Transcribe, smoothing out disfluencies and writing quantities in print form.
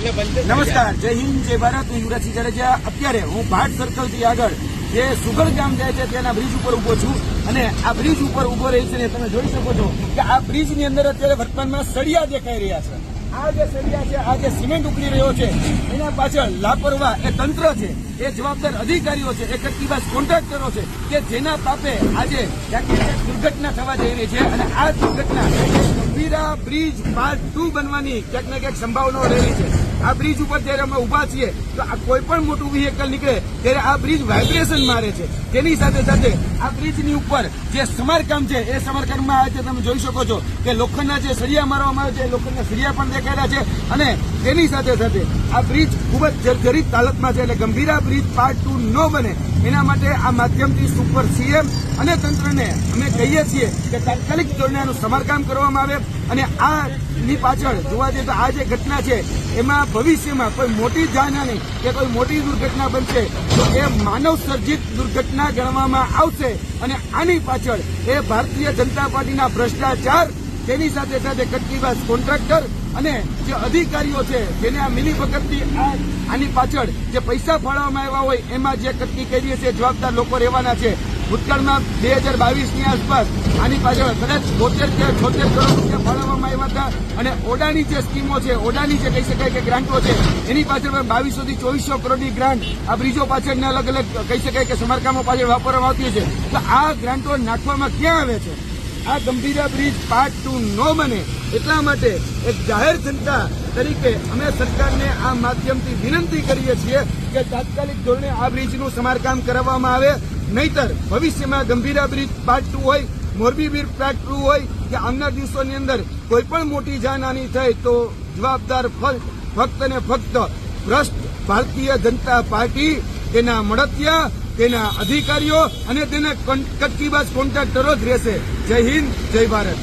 નમસ્કાર, જય હિન્દ, જય ભારત. હું યુવરાજસિંહ જાડેજા. અત્યારે હું ભાટ સર્કલથી આગળ જે સુગર ગામ જાય છે તેના બ્રિજ ઉપર ઉભો છું અને આ બ્રિજ ઉપર ઉભો રહી છે. તમે જોઈ શકો છો કે આ બ્રિજની અંદર અત્યારે વર્તમાનમાં સળિયા દેખાઈ રહ્યા છે. આ જે સળિયા છે, આ જે સિમેન્ટ ઉકળી રહ્યો છે, એના પાછળ લાપરવાહ એ તંત્ર છે, એ જવાબદાર અધિકારીઓ છે, એ કટકીબાજ કોન્ટ્રાક્ટરો છે કે જેના પાપે આજે દુર્ઘટના થવા જઈ રહી છે. અને આ દુર્ઘટના ગંભીરા બ્રિજ પાર્ટ 2 બનવાની ક્યાંક ને ક્યાંક સંભાવનાઓ રહેલી છે. આ બ્રિજ ઉપર જયારે અમે ઉભા છીએ તો આ કોઈ પણ મોટું વ્હીકલ નીકળે ત્યારે આ બ્રિજ વાઇબ્રેશન મારે છે. તેની સાથે સાથે આ બ્રિજની ઉપર જે સમારકામ છે એ સમારકામમાં આજે તમે જોઈ શકો છો કે લોખંડના જે સળિયા મારવામાં આવે છે, લોખંડના સળિયા પણ દેખાયેલા છે. અને તેની સાથે સાથે આ બ્રિજ ખૂબ જ જર્જરિત હાલતમાં છે. એટલે ગંભીરા બ્રિજ પાર્ટ 2 ન બને એના માટે આ માધ્યમથી સુપર સીએમ અને તંત્રને અમે કહીએ છીએ કે તાત્કાલિક ધોરણે આનું સમારકામ કરવામાં આવે. અને આની પાછળ જોવા જઈએ તો આ જે ઘટના છે એમાં ભવિષ્યમાં કોઈ મોટી જાનહાની કે કોઈ મોટી દુર્ઘટના બનશે તો એ માનવ સર્જિત દુર્ઘટના ગણવામાં આવશે. અને આની પાછળ એ ભારતીય જનતા પાર્ટીના ભ્રષ્ટાચાર, તેની સાથે સાથે કટકીબાજ કોન્ટ્રાક્ટર અને જે અધિકારીઓ છે જેને આ મિલીભગતથી આની પાછળ જે પૈસા ફાળવવામાં આવ્યા હોય એમાં જે કટકી કરી છે જવાબદાર લોકો રહેવાના છે. ભૂતકાળમાં 2022ની આસપાસ આની પાછળ કદાચ 72 કે 76 કરોડ રૂપિયા ફાળવવામાં આવ્યા હતા. અને ઓડાની જે સ્કીમો છે, ઓડાની જે કહી શકાય કે ગ્રાન્ટો છે, એની પાછળ 2200 થી 2400 કરોડની ગ્રાન્ટ આ બ્રિજો પાછળને અલગ અલગ કહી શકાય કે સમારકામો પાછળ વાપરવામાં આવતી છે. તો આ ગ્રાન્ટો નાખવામાં ક્યાં આવે છે? આ ગંભીરા બ્રિજ પાર્ટ 2 ન બને એટલા માટે એક જાહેર જનતા તરીકે અમે સરકારને આ માધ્યમથી વિનંતી કરીએ છીએ કે તાત્કાલિક ધોરણે આ બ્રિજનું સમારકામ કરાવવામાં આવે. નહીતર ભવિષ્યમાં ગંભીરા બ્રિજ પાર્ટ 2 હોય, મોરબી બ્રિજ પાર્ટ 2 હોય કે આવનાર દિવસોની અંદર કોઈ પણ મોટી જાનહાની થાય તો જવાબદાર ફક્ત ને ફક્ત ભ્રષ્ટ ભારતીય જનતા પાર્ટી, તેના મળતિયા, તેના અધિકારીઓ અને તેના કટકીબાજ કોન્ટ્રાક્ટરો જ રહેશે. જય હિન્દ, જય ભારત.